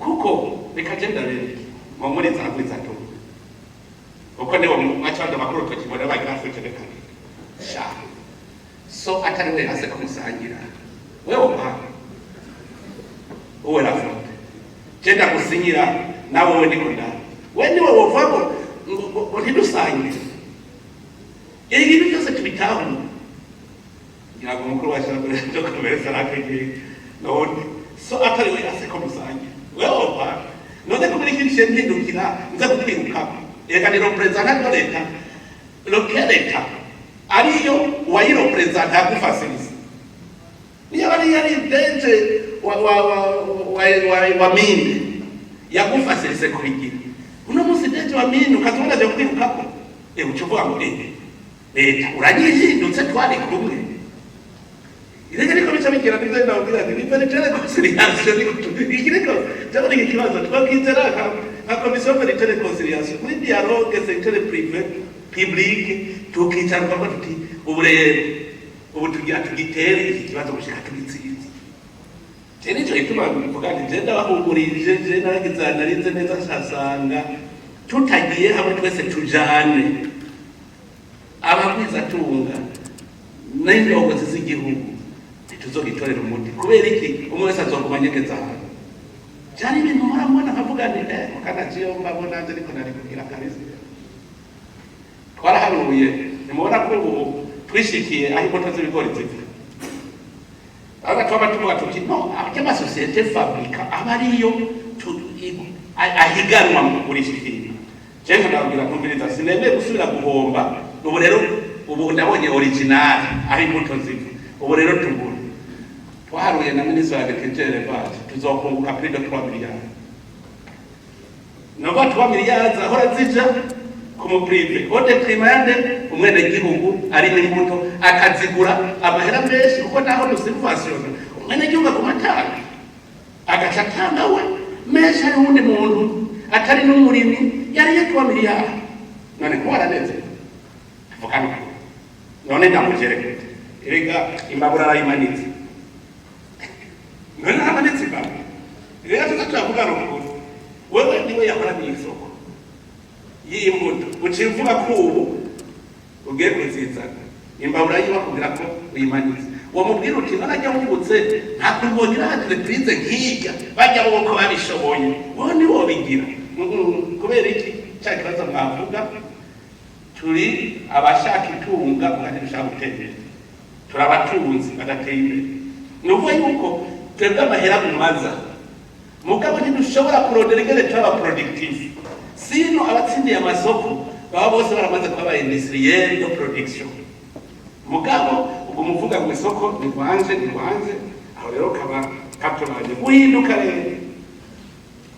kuko bikagenda rero mu muri za tu uko niwo macanda makuru tukibona bagira futereka sha so atari we hase kumusangira wewe mpa uwe na foto genda gusinyira nawe we niko nda we niwe wovamo ngo ntidusangire ibintu byose tubitaho ntabwo mukuru washaka cyo kuberesa nakege none so atari we hase kumusangira wewe mpa none ko muri kindi kintu ndukira nza kutwiruka reka ni representante de l'État leta ariyo wayirepresenta yagufasilisa niyo yari denje wa minde yagufasilise kubigira uno musi denje wa minde ukazibona byo kwirukako ucuvuga ngo leta uranyihindutse twari kumwe irege niko bica bigera nivyo ndabwira nti nipe nitere conciliation ikiriko cyabona iki kibazo twakizera nka commission de reconciliation muri dialogue secteur privé public tukicara kwa tuti ubu tugira tugitere iki kibazo gushika tugitsinze cyane cyo ituma mvuga nti genda bahumurije je naragizanarinze neza cyasanga tutagiye hamwe twese tujane abakwiza tunga n'indongozi z'igihugu tuzogitorera umuti kubera iki umwe wese azogumanyegeza hano cyane ibintu muramubona nkavuga nti kana ciyo mbabona nje ariko nari kugira karisi twaraharuye nimubona ko ubu twishikiye aho imbuto z'ibigori ziva aho tuba tuvuga tuti no ama societe fabrica aba ariyo ahiganwa muri iki kintu cyane ndabwira ntumviriza sinemeye gusubira guhomba ubu rero ubu ndabonye original aho imbuto ziva ubu rero tugura twaharuye na minisitiri wa agriculture bacu tuzokunguka plus de 3 miliyari nova 3 miliyari zahora zija ku muprive ode primande umwene gihugu ari n'imbuto akazigura amahera menshi kuko naho nusivasiona umwene gihugu ku matanga agaca atanga we menshi ari undi muntu atari n'umurimi yari yatwa miliyari none ko waraneze avukana none ndamujereka erega imbabura arayimanitse none hamanitse baba rero tutavuga rukuru wewe niwe yakora n'isoko y'imbuto ucivuga ko ubu ugiye kuzizana imbabura yiba kugira ko uyimanitse uwo mubwira uti narajya wungutse ntabwo ubonera entreprise nk'ijya bajya boko babishoboye wowe ni wo bigira kubera iki cya kibazo mwavuga turi abashaka itunga kandi dushaka gutembera turi abatunzi badateye imbere ni ukuvuga yuko twebwe amahera mumaza mugabo ntidushobora kurondera ingene turaba productive sino abatsindiye amasoko baba bose baramaze kuba ba industriel de production. Mugabo ubwo muvuga ngo isoko ni rwanje aho rero kaba katubanye guhinduka rero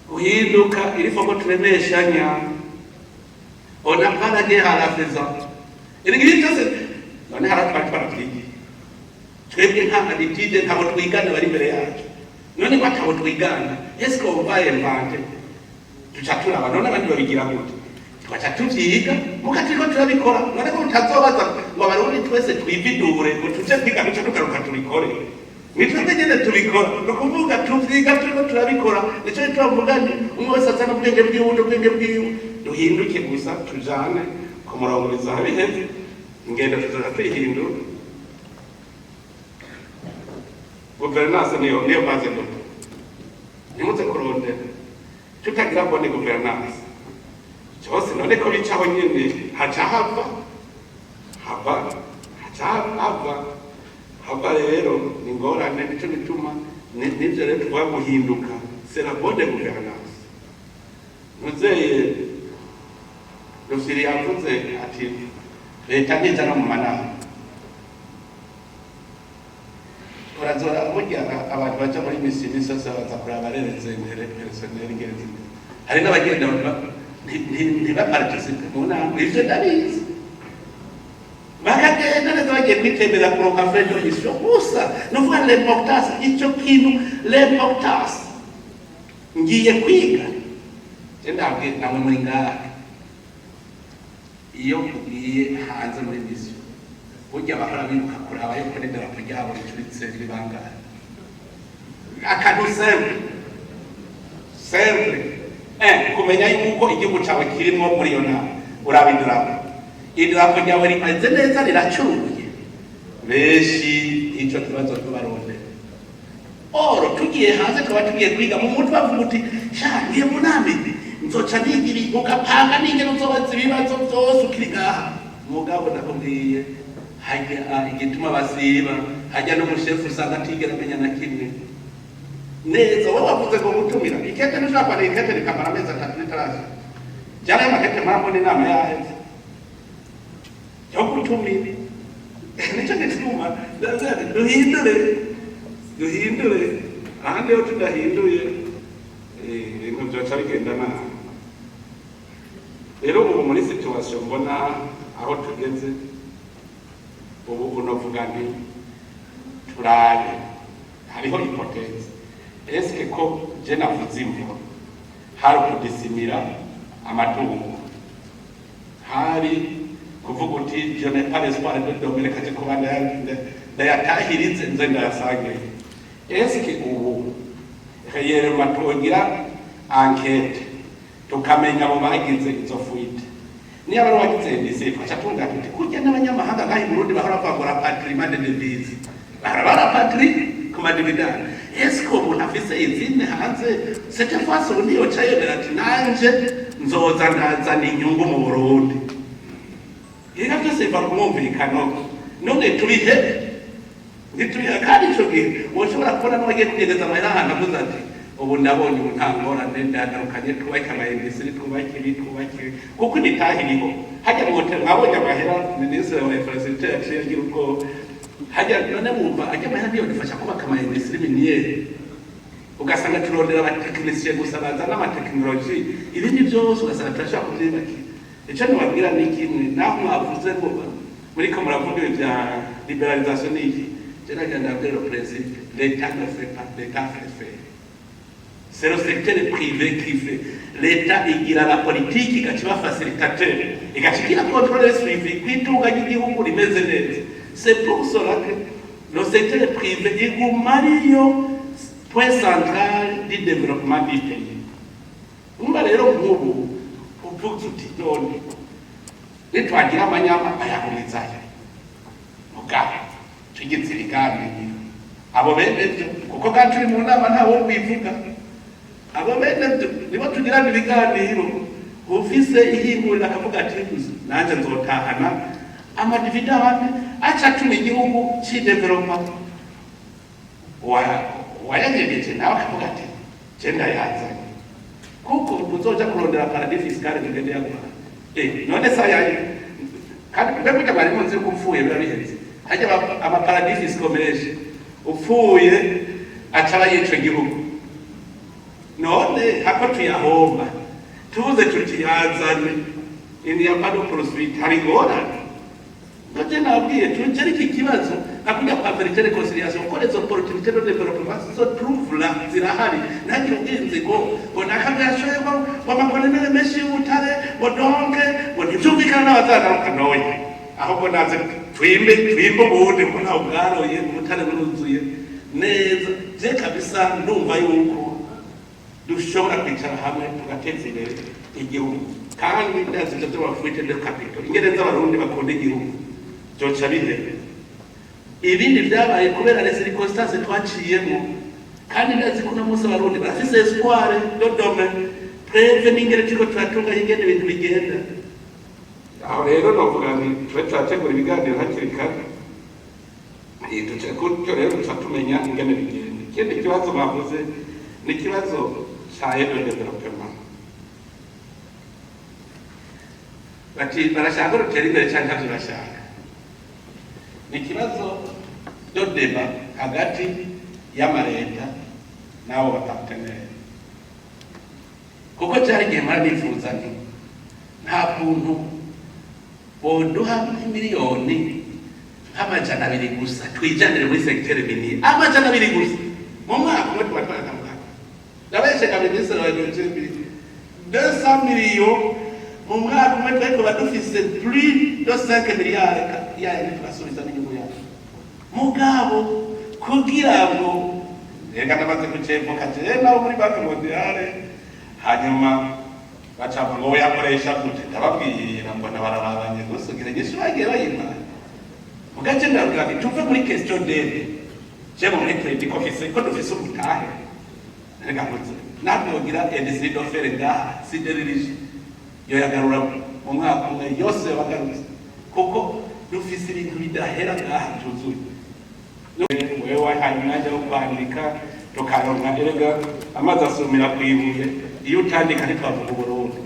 guhinduka ilifo ko turemeshanya ona pana ge harafiza irigiri cyose none haratwara twigi twebwe nta aditide ntabo twigana bari imbere yacu none ko atabo twigana esko ubaye mbanje tucatura abantu n'abandi babigira gute twacha tuvyiga mukatiriko turabikora none ko mutazobaza ngo abarundi twese twividure ngo tuje kwiga cyo tugaruka tubikore nitwe tegene tubikora no kuvuga tuvyiga turiko turabikora nico twavuga ni umwe wese azana ubwenge bwiwe duhinduke gusa tujane ku murongo bizabiheze ingendo tuzoza twihindura guverinance niyo maze doto nimuze kurondera tutagira bone guverinance cyose none ko bicaho nyine haca hava rero ni ngorane nico bituma nivyo rero tuba guhinduka c'est la bonne gouvernance muzeye Rusiri yavuze ati leta nizana mu manama turazora burya abantu baca muri misi sasa baza kuraba rereze imbere personnel ingenzi hari n'abagenda ntibaparticipe mu nama ivyo ndabizi bakagenda neza bagiye kwitembera kuronka fredo y'isyo gusa nuvuga l'importance icyo kintu l'importance ngiye kwiga ndabwe namwe muri ngaha iyo ugiye hanze muri misi burya bahora bibuka kuraba yuko n'idarapo ryabo ricuritse ribangana akantu simple kumenya yuko igihugu cyawe kirimo muri iyo nama uraba idarapo ryawe rimaze neza riracuruye benshi icyo kibazo tubarondera oro tugiye hanze tukaba tugiye kwiga mu mutwe bavuga uti ngiye mu nama nzoca nigira ugapanga n'ingene uzobaza ibibazo byose ukiri ngaha mugabo nakubwiye hajya igituma basiba hajya n'umushefu usanga atigera amenya na kimwe neza wowe wavuze ngo gutumira ikete nishobora kwandika ikete rikamara amezi 3 n'itaraje jana y'amakete marambona inama yaheze yo gutumira nicyo gituma duhindure ahandi ho tudahinduye ibintu byoca bigenda nabi rero ubu muri situation mbona aho tugeze ubu unovuga nti turabe hariho hypothèse eske ko je navuze imvo hari kudisimira amatungo hari kuvuga uti je n'ai pas l'espoir de dominer kaje kuba ndayatahiritse nze ndayasange eske ubu réellement tugira enquête tukamenya abo bagize izo fuite ni abantu bagize ndise facha tunga tuti kujya n'abanyamahanga ngahi Burundi bahora bavangura patrimoine de devise barabara patri kuma dividend eske umuntu afise izindi hanze cette fois ubundi yocayemera ati nanje nzoza ndazana inyungu mu Burundi ega byose biva ku mwumvikano none turihe ngiturihe kandi ico gihe woshobora kubona n'abagiye kugereza amahera ahantu avuze ati ubu ndabonye ubutangorane ndagarukanye twubake amayindisiri twubake kuko nitahiriho hajya mu hotel mwabonye amahera minisitiri wa infrastructure yaciye agira ubwo hajya none wumva ajya amahera niyo dufasha kubaka amayindisiri miniyeri ugasanga turondera abatekinisiye gusa bazana amatekinoloji ibindi byose ugasanga turashaka kubyubakira icyo nibabwira ni kimwe naho mwavuze ngo muriko muravuga ibya liberalisation n'iki jeraga ndabwira principe l'État ne fait pas, l'État fait. C'est le secteur privé qui fait. L'État igira la politique igaciba facilitateur igashikira contrôle suivi kwitunga ry'igihugu rimeze neza. C'est pour cela que le secteur privé igumariyo point central du développement du pays. Umba rero nk'ubu uvuga uti none nitwagira amanyama ayagurizayo mugabo tugitsirigane abo bene kuko kandi turi mu nama ntawo bivuga abo bene nibo tugirana ibiganiro ufise ihingurira akavuga ati nanjye nzotahana amadividende aca atuma igihugu cy'idevelopa wayagejeje nawe akavuga ati genda yazanye kuko uzoja kurondera paradis fiscale tugende yagwa none saya kandi mbega bari munsi yuko upfuye biba biheze hajya ama paradis fiscale upfuye acaba yico gihugu none hako tuyahomba tuze tutiyazane indiya pado prosperity hari ngorane Nje nabwiye tujeri iki kibazo nakuja kwa verite reconciliation ko les opportunités de développement so trouve là zirahari ntagira ubwinzi ngo nakagashoye ngo makonene meshi utare ngo donke ngo ntivyumvikana n'abazagaruka noye ahubwo naze twimbe ubundi ko nawe bwaroye ubutare buruzuye neza je kabisa ndumva yuko dushobora kwicara hamwe tugateza imbere igihugu kandi ndazi cyo tubafite de capital ingene z'abarundi bakunda igihugu Jocha bihebe ibindi byabaye kubera les circonstances twaciyemo kandi ndazi kuna musa barundi barafise espoir dodome preve n'ingere cyo turatunga ingene ibintu bigenda aho rero novuga ni twategura ibiganiro hakiri kare tuce ko rero tutumenya ingene bigenda ikindi kibazo bavuze ni kibazo cha development bati barashaka rutera imbere cyangwa turashaka ni kibazo cyo deba hagati y'amareta n'abo bapartenere kuko cyari gihe mara nifuza nta kuntu boduha miliyoni nk'amajana 2 gusa twijanire muri secteur minier amajana 2 gusa mu mwaka umwe twatwara ndabeshe kabisa wa 200 millions mu mwaka umwe tweko badufise plus de 5 milliards ya inflation izamenye yacu mugabo kugira ngo reka ndabaze kucembo kaje nawo muri banki mondiale hanyuma bacapa ngo yakoresha gute ndababwira ngo nabararabanye gusugira nyisho bagiye bayima mugace ndavuga ati tuve muri question d'elle je mu credit office ko dufise ubutahe reka nguze nabogira industrie d'offre ngaha siderije yo yagarura mu mwaka umwe yose bagarutse kuko dufise ibintu bidahera ngaha tuzuye wewe hanyuma yo kwandika tukaronka erega amazi asumira kwibuye iyo utandika ntitwavuga Burundi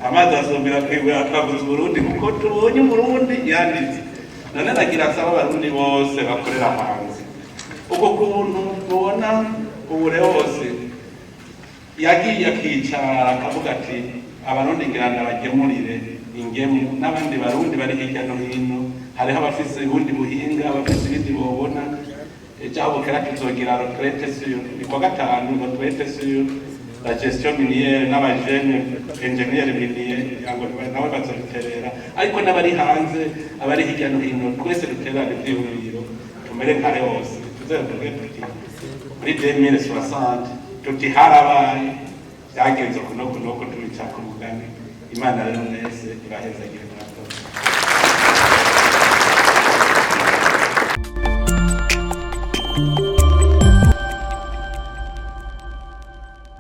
amazi asumira kwibuye akavuza Burundi kuko tubonye Burundi yanditse none nagira saba abarundi bose bakorera hanze uko kuntu tubona ubure hose yagiye akicara akavuga ati abarundi ngiranda bagemurire ingemu n'abandi barundi bari hirya no hino hariho abafise ubundi buhinga abafise ibindi bobona cyabo kera tuzogira retraite sur ni kwa gatanu retraite sur la gestion minière n'abajene ingénieur minier yango nawe bazobiterera ariko n'abari hanze abari hirya no hino twese duterane ivyuriro tumere nkare hose tuzovuge tuti muri 2060 tuti harabaye byagenze kuno tubica ku mugani imana rero mwese ibaheza igihe